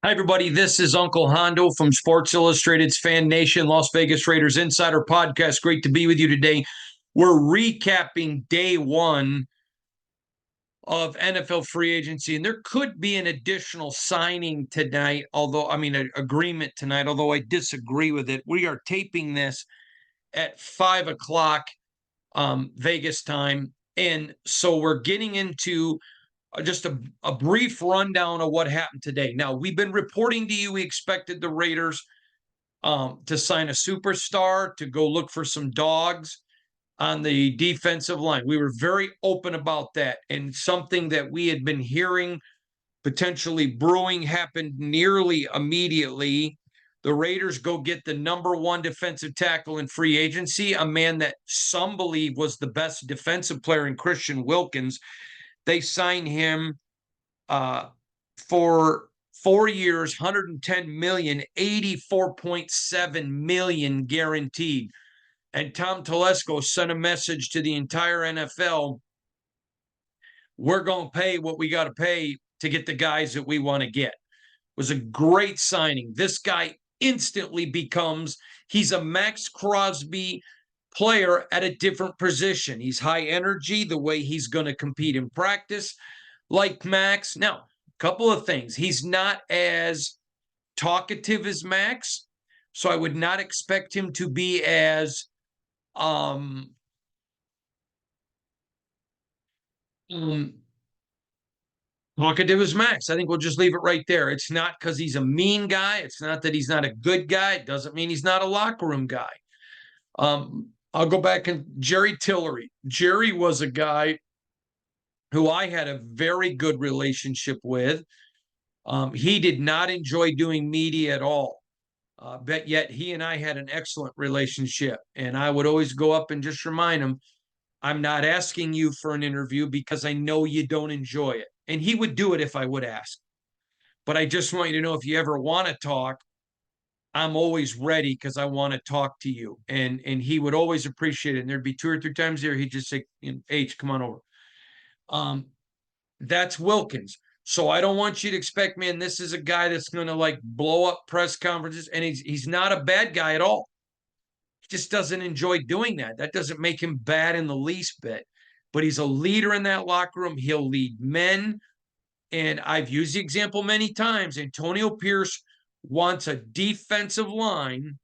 Hi, everybody. This is Uncle Hondo from Sports Illustrated's Fan Nation, Las Vegas Raiders Insider Podcast. Great to be with you today. We're recapping day one of NFL free agency, and there could be an additional signing tonight, an agreement tonight, although I disagree with it. We are taping this at 5 o'clock Vegas time. And so we're getting into just a brief rundown of what happened today. Now, we've been reporting to you we expected the Raiders to sign a superstar, to go look for some dogs on the defensive line. We were very open about that, and something that we had been hearing potentially brewing happened nearly immediately. The Raiders go get the number one defensive tackle in free agency, a man that some believe was the best defensive player in Christian Wilkins. They sign him for 4 years, 110 million, 84.7 million guaranteed. And Tom Telesco sent a message to the entire NFL. We're going to pay what we got to pay to get the guys that we want to get. It was a great signing. This guy instantly becomes, he's a Max Crosby player at a different position. He's high energy, the way he's going to compete in practice, like Max. Now, a couple of things. He's not as talkative as Max, so I would not expect him to be as talkative as Max. I think we'll just leave it right there. It's not because he's a mean guy. It's not that he's not a good guy. It doesn't mean he's not a locker room guy. I'll go back and Jerry Tillery. Jerry was a guy who I had a very good relationship with. He did not enjoy doing media at all. But yet he and I had an excellent relationship. And I would always go up and just remind him, I'm not asking you for an interview because I know you don't enjoy it. And he would do it if I would ask. But I just want you to know, if you ever want to talk, I'm always ready because I want to talk to you. And he would always appreciate it. And there'd be 2 or 3 times there, he'd just say, H, come on over. That's Wilkins. So I don't want you to expect, man, this is a guy that's going to like blow up press conferences. And he's not a bad guy at all. He just doesn't enjoy doing that. That doesn't make him bad in the least bit. But he's a leader in that locker room. He'll lead men. And I've used the example many times. Antonio Pierce wants a defensive line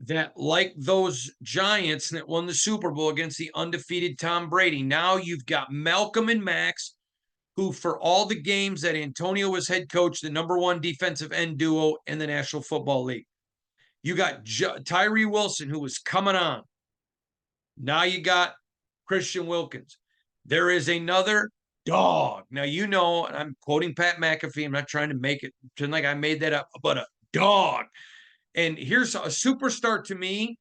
that, like those Giants that won the Super Bowl against the undefeated Tom Brady. Now you've got Malcolm and Max, who for all the games that Antonio was head coach, the number one defensive end duo in the National Football League. You got Tyree Wilson, who was coming on. Now you got Christian Wilkins. There is another dog. Now, and I'm quoting Pat McAfee. I'm not trying to make it pretend like I made that up, but a dog. And here's a superstar to me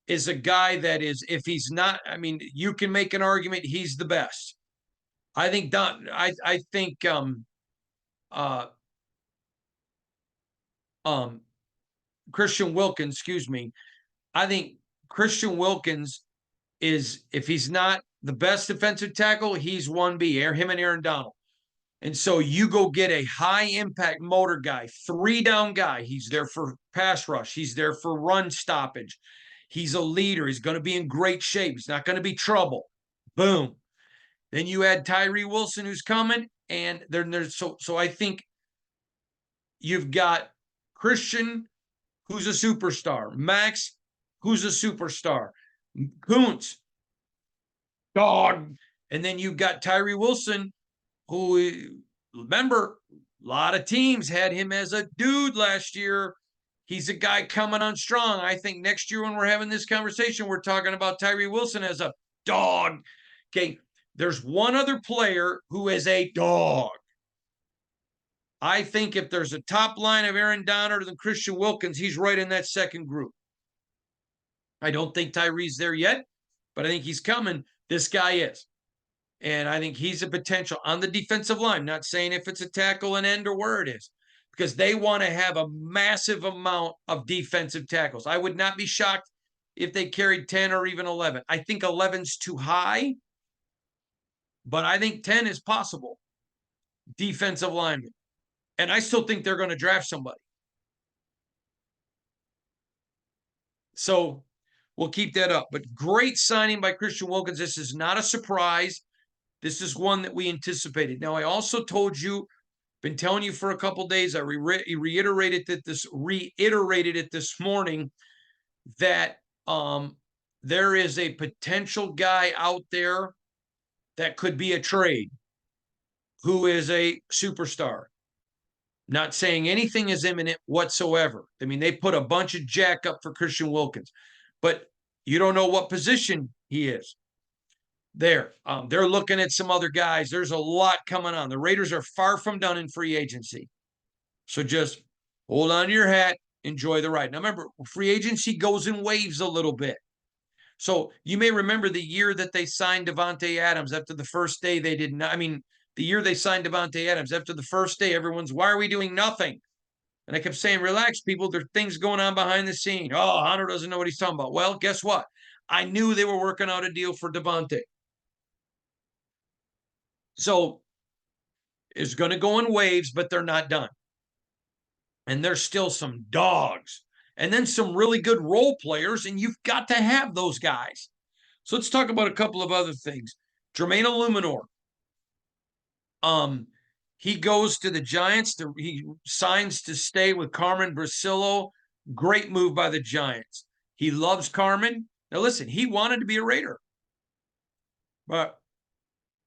is a guy that is, if he's not, you can make an argument he's the best. I think Christian Wilkins, excuse me. I think Christian Wilkins is, if he's not the best defensive tackle, he's 1B, him and Aaron Donald. And so you go get a high impact motor guy, 3-down guy. He's there for pass rush. He's there for run stoppage. He's a leader. He's going to be in great shape. He's not going to be trouble. Boom. Then you add Tyree Wilson, who's coming, and so I think you've got Christian, who's a superstar, Max, who's a superstar, Kuntz, dog, and then you've got Tyree Wilson, who, remember, a lot of teams had him as a dude last year. He's a guy coming on strong. I think next year when we're having this conversation, we're talking about Tyree Wilson as a dog. Okay, there's one other player who is a dog. I think if there's a top line of Aaron Donald and Christian Wilkins, he's right in that second group. I don't think Tyree's there yet, but I think he's coming. This guy is. And I think he's a potential on the defensive line. Not saying if it's a tackle, an end, or where it is, because they want to have a massive amount of defensive tackles. I would not be shocked if they carried 10 or even 11. I think 11's too high, but I think 10 is possible. Defensive lineman. And I still think they're going to draft somebody. So we'll keep that up. But great signing by Christian Wilkins. This is not a surprise. This is one that we anticipated. Now, I also told you, been telling you for a couple days, I reiterated it this morning, that there is a potential guy out there that could be a trade who is a superstar. Not saying anything is imminent whatsoever. I mean, they put a bunch of jack up for Christian Wilkins, but you don't know what position he is. They're looking at some other guys. There's a lot coming on. The Raiders are far from done in free agency. So just hold on to your hat, enjoy the ride. Now remember, free agency goes in waves a little bit. So you may remember the year that they signed Davante Adams. After the first day, they did not. I mean, the year they signed Davante Adams, after the first day, everyone's, why are we doing nothing? And I kept saying, relax, people. There are things going on behind the scene. Oh, Hunter doesn't know what he's talking about. Well, guess what? I knew they were working out a deal for Davante. So it's going to go in waves, but they're not done. And there's still some dogs. And then some really good role players, and you've got to have those guys. So let's talk about a couple of other things. Jermaine Illuminor. He goes to the Giants. He signs to stay with Carmen Brasillo. Great move by the Giants. He loves Carmen. Now listen, he wanted to be a Raider, but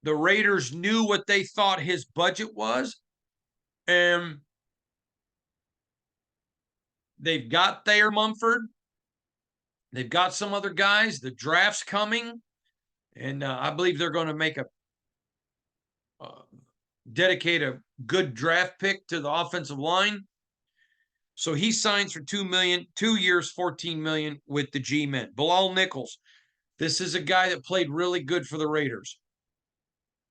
the Raiders knew what they thought his budget was, and they've got Thayer Mumford. They've got some other guys. The draft's coming, and I believe they're going to make dedicate a good draft pick to the offensive line. So he signs for $2 million, 2 years, $14 million with the G-Men. Bilal Nichols. This is a guy that played really good for the Raiders.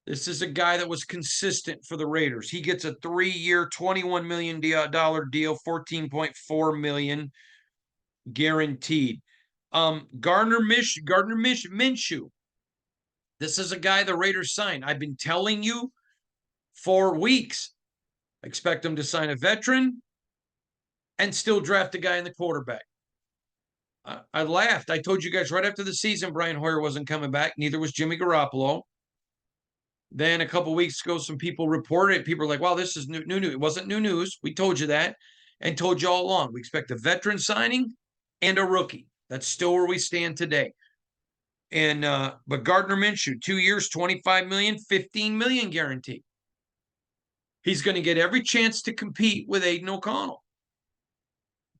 This is a guy that was consistent for the Raiders. He gets a 3-year, $21 million deal, $14.4 million guaranteed. Gardner Minshew. This is a guy the Raiders signed. I've been telling you for weeks. I expect him to sign a veteran and still draft a guy in the quarterback. I laughed. I told you guys right after the season, Brian Hoyer wasn't coming back. Neither was Jimmy Garoppolo. Then a couple weeks ago, some people reported it. People were like, wow, this is new news. It wasn't new news. We told you that and told you all along. We expect a veteran signing and a rookie. That's still where we stand today. And but Gardner Minshew, 2 years, $25 million, $15 million guaranteed. He's going to get every chance to compete with Aiden O'Connell.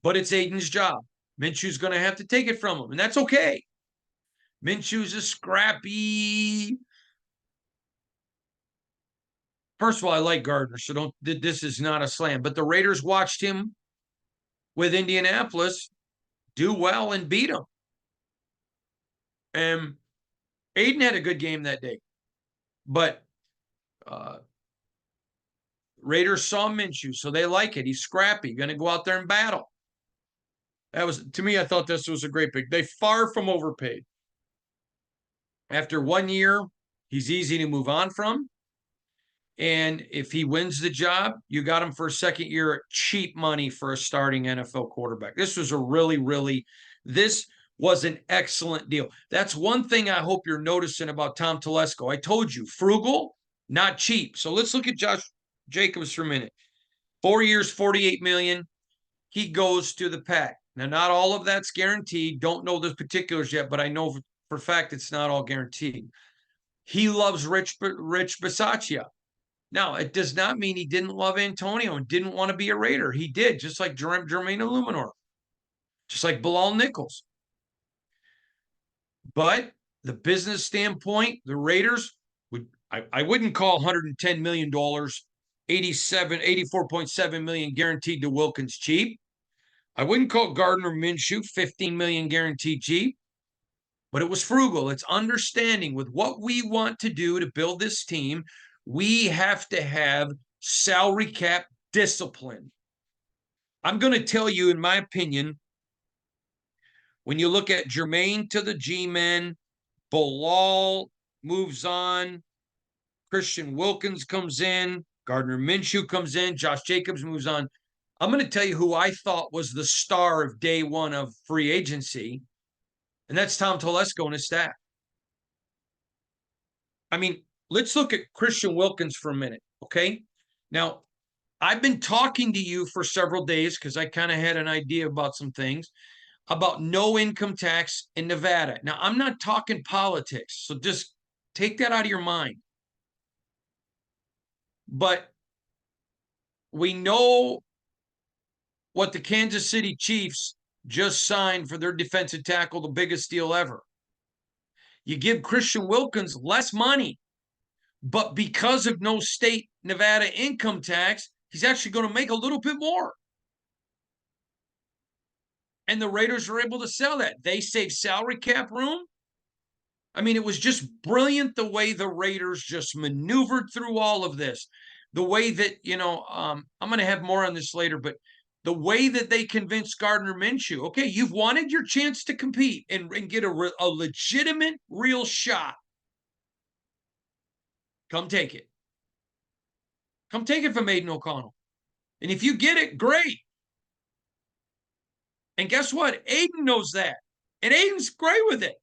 But it's Aiden's job. Minshew's going to have to take it from him, and that's okay. Minshew's a scrappy. First of all, I like Gardner, so this is not a slam. But the Raiders watched him with Indianapolis do well and beat him. And Aiden had a good game that day. But Raiders saw Minshew, so they like it. He's scrappy, going to go out there and battle. That was, to me, I thought this was a great pick. They far from overpaid. After 1 year, he's easy to move on from. And if he wins the job, you got him for a second year at cheap money for a starting NFL quarterback. This was this was an excellent deal. That's one thing I hope you're noticing about Tom Telesco. I told you, frugal, not cheap. So let's look at Josh Jacobs for a minute. 4 years, $48 million. He goes to the Pack. Now, not all of that's guaranteed. Don't know the particulars yet, but I know for a fact it's not all guaranteed. He loves Rich Bisaccia. Now, it does not mean he didn't love Antonio and didn't want to be a Raider. He did, just like Jermaine Illuminor, just like Bilal Nichols. But the business standpoint, the Raiders I wouldn't call $110 million, $84.7 million guaranteed to Wilkins cheap. I wouldn't call Gardner Minshew $15 million guaranteed cheap, but it was frugal. It's understanding with what we want to do to build this team. We have to have salary cap discipline. I'm going to tell you, in my opinion, when you look at Jermaine to the G-Men, Bilal moves on, Christian Wilkins comes in, Gardner Minshew comes in. Josh Jacobs moves on. I'm going to tell you who I thought was the star of day one of free agency, and that's Tom Telesco and his staff. I mean, let's look at Christian Wilkins for a minute, okay? Now, I've been talking to you for several days because I kind of had an idea about some things about no income tax in Nevada. Now, I'm not talking politics, so just take that out of your mind. But we know what the Kansas City Chiefs just signed for their defensive tackle, the biggest deal ever. You give Christian Wilkins less money, but because of no state Nevada income tax, he's actually going to make a little bit more. And the Raiders were able to sell that. They saved salary cap room. I mean, it was just brilliant the way the Raiders just maneuvered through all of this. The way that, I'm going to have more on this later, but the way that they convinced Gardner Minshew, okay, you've wanted your chance to compete and get a legitimate, real shot. Come take it. Come take it from Aiden O'Connell. And if you get it, great. And guess what? Aiden knows that. And Aiden's great with it.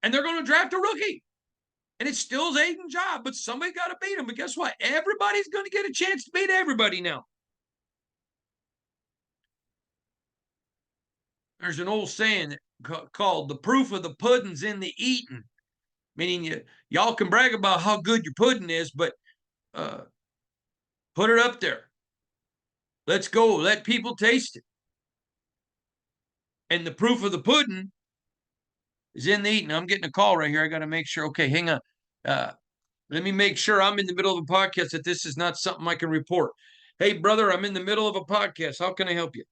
And they're going to draft a rookie. And it's still Aiden's job, but somebody got to beat him. But guess what? Everybody's going to get a chance to beat everybody now. There's an old saying called the proof of the pudding's in the eating, meaning y'all can brag about how good your pudding is, but put it up there. Let's go. Let people taste it. And the proof of the pudding is in the eating. I'm getting a call right here. I got to make sure. Okay, hang on. Let me make sure I'm in the middle of a podcast that this is not something I can report. Hey, brother, I'm in the middle of a podcast. How can I help you?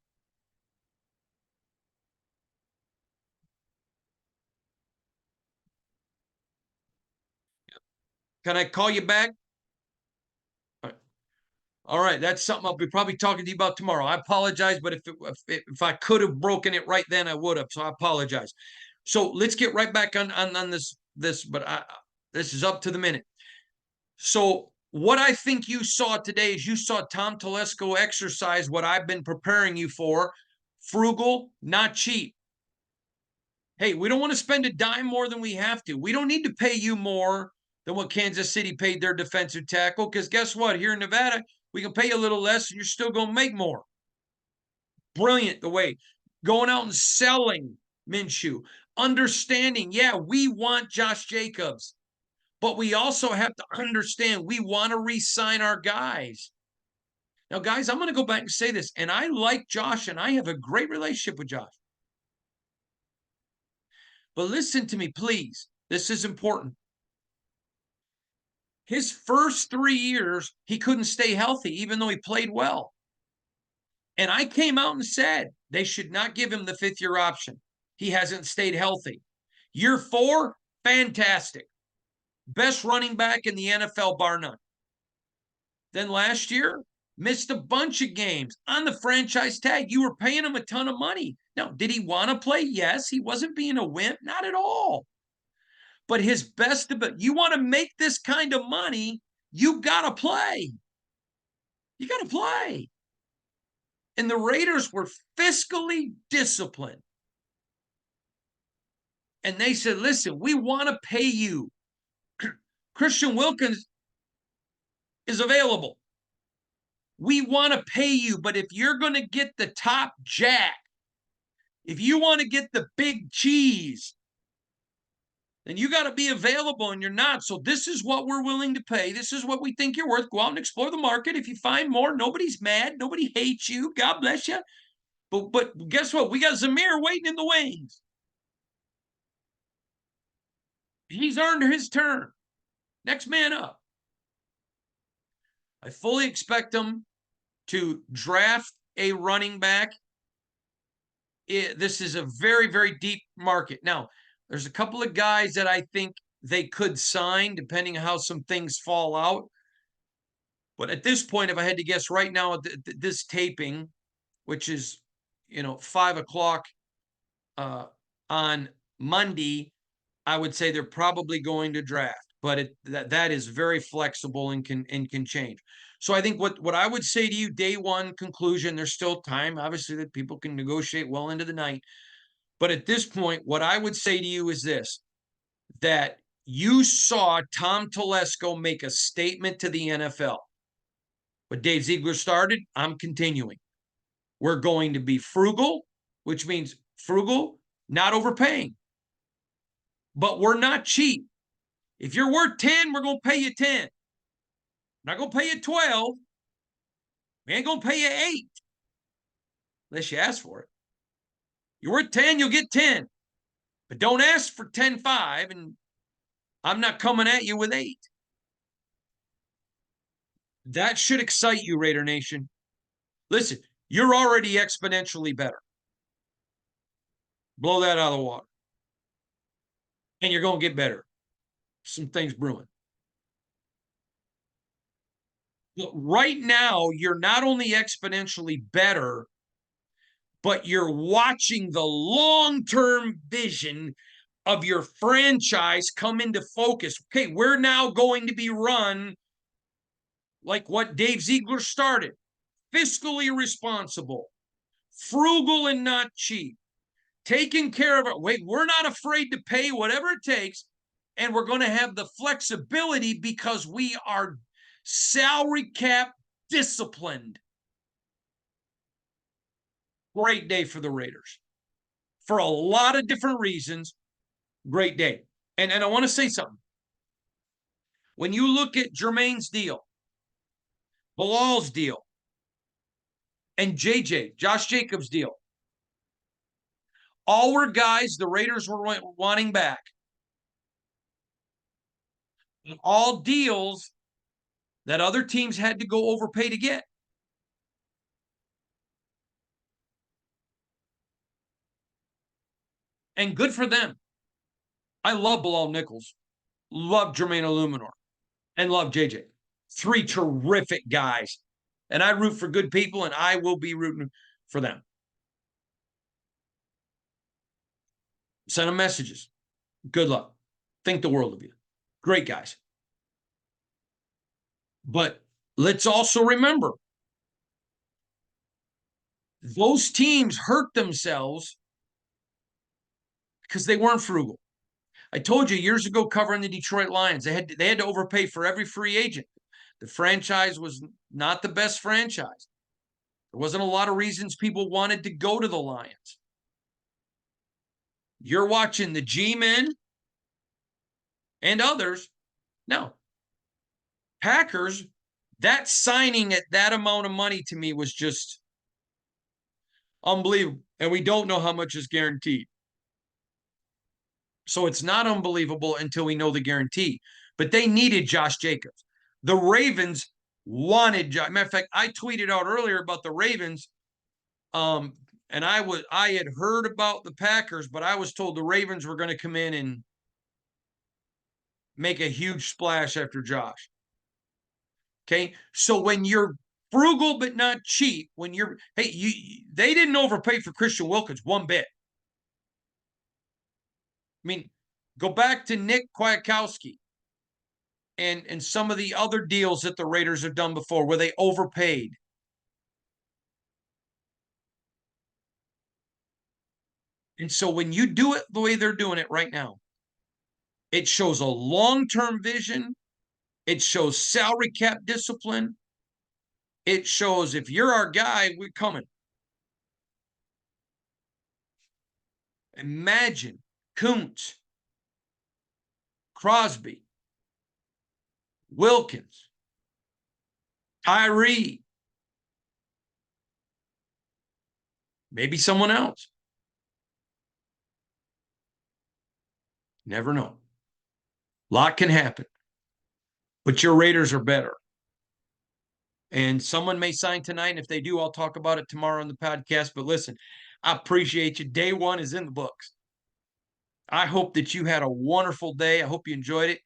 Can I call you back? All right, that's something I'll be probably talking to you about tomorrow. I apologize, but if I could have broken it right then, I would have. So I apologize. So let's get right back on this. But this is up to the minute. So what I think you saw today is you saw Tom Telesco exercise what I've been preparing you for: frugal, not cheap. Hey, we don't want to spend a dime more than we have to. We don't need to pay you more than what Kansas City paid their defensive tackle, because guess what? Here in Nevada, we can pay you a little less and you're still going to make more. Brilliant the way going out and selling Minshew, understanding, yeah, we want Josh Jacobs, but we also have to understand we want to re-sign our guys. Now, guys, I'm going to go back and say this, and I like Josh, and I have a great relationship with Josh. But listen to me, please. This is important. His first 3 years, he couldn't stay healthy, even though he played well. And I came out and said they should not give him the fifth-year option. He hasn't stayed healthy. Year 4, fantastic. Best running back in the NFL, bar none. Then last year, missed a bunch of games on the franchise tag. You were paying him a ton of money. Now, did he want to play? Yes. He wasn't being a wimp. Not at all. But his best, you want to make this kind of money, you got to play. You got to play. And the Raiders were fiscally disciplined. And they said, listen, we want to pay you. Christian Wilkins is available. We want to pay you, but if you're going to get the top jack, if you want to get the big cheese, then you got to be available, and you're not. So this is what we're willing to pay. This is what we think you're worth. Go out and explore the market. If you find more, nobody's mad. Nobody hates you. God bless you. But guess what? We got Zamir waiting in the wings. He's earned his turn. Next man up. I fully expect them to draft a running back. This is a very, very deep market. Now, there's a couple of guys that I think they could sign, depending on how some things fall out. But at this point, if I had to guess right now at this taping, which is, 5 o'clock on Monday, I would say they're probably going to draft. but that is very flexible and can change. So I think what I would say to you, day one conclusion, there's still time, obviously, that people can negotiate well into the night. But at this point, what I would say to you is this, that you saw Tom Telesco make a statement to the NFL. What Dave Ziegler started, I'm continuing. We're going to be frugal, which means frugal, not overpaying. But we're not cheap. If you're worth 10, we're going to pay you 10. We're not going to pay you 12. We ain't going to pay you 8. Unless you ask for it. You're worth 10, you'll get 10. But don't ask for 10.5, and I'm not coming at you with 8. That should excite you, Raider Nation. Listen, you're already exponentially better. Blow that out of the water. And you're going to get better. Some things brewing. But right now, you're not only exponentially better, but you're watching the long-term vision of your franchise come into focus. Okay, we're now going to be run like what Dave Ziegler started. Fiscally responsible, frugal and not cheap, taking care of it. Wait, we're not afraid to pay whatever it takes, and we're going to have the flexibility because we are salary cap disciplined. Great day for the Raiders. For a lot of different reasons, great day. And I want to say something. When you look at Jermaine's deal, Bilal's deal, and Josh Jacobs' deal, all were guys the Raiders were wanting back. And all deals that other teams had to go overpay to get. And good for them. I love Bilal Nichols, love Jermaine Illuminor, and love JJ. 3 terrific guys. And I root for good people, and I will be rooting for them. Send them messages. Good luck. Think the world of you. Great guys. But let's also remember, those teams hurt themselves because they weren't frugal. I told you years ago covering the Detroit Lions, they had to overpay for every free agent. The franchise was not the best franchise. There wasn't a lot of reasons people wanted to go to the Lions. You're watching the G-men and others. No. Packers, that signing at that amount of money to me was just unbelievable. And we don't know how much is guaranteed. So it's not unbelievable until we know the guarantee. But they needed Josh Jacobs. The Ravens wanted Josh. Matter of fact, I tweeted out earlier about the Ravens. And I had heard about the Packers, but I was told the Ravens were going to come in and make a huge splash after Josh. Okay, so when you're frugal but not cheap, when they didn't overpay for Christian Wilkins one bit. I mean, go back to Nick Kwiatkowski and some of the other deals that the Raiders have done before where they overpaid. And so when you do it the way they're doing it right now, it shows a long-term vision. It shows salary cap discipline. It shows if you're our guy, we're coming. Imagine Kuntz, Crosby, Wilkins, Tyree, maybe someone else. Never know. A lot can happen. But your Raiders are better. And someone may sign tonight. And if they do, I'll talk about it tomorrow on the podcast. But listen, I appreciate you. Day one is in the books. I hope that you had a wonderful day. I hope you enjoyed it.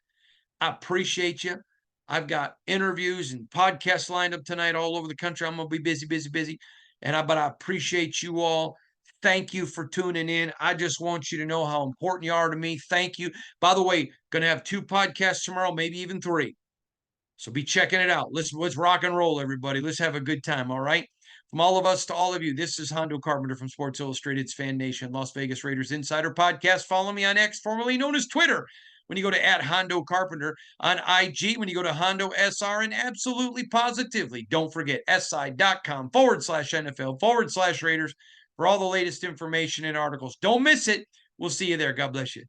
I appreciate you. I've got interviews and podcasts lined up tonight all over the country. I'm going to be busy. But I appreciate you all. Thank you for tuning in. I just want you to know how important you are to me. Thank you. By the way, going to have 2 podcasts tomorrow, maybe even 3. So be checking it out. Let's rock and roll, everybody. Let's have a good time. All right. From all of us to all of you, this is Hondo Carpenter from Sports Illustrated's Fan Nation, Las Vegas Raiders Insider Podcast. Follow me on X, formerly known as Twitter. When you go to @Hondo Carpenter, on IG, when you go to Hondo SR, and absolutely positively, don't forget SI.com/NFL/Raiders for all the latest information and articles. Don't miss it. We'll see you there. God bless you.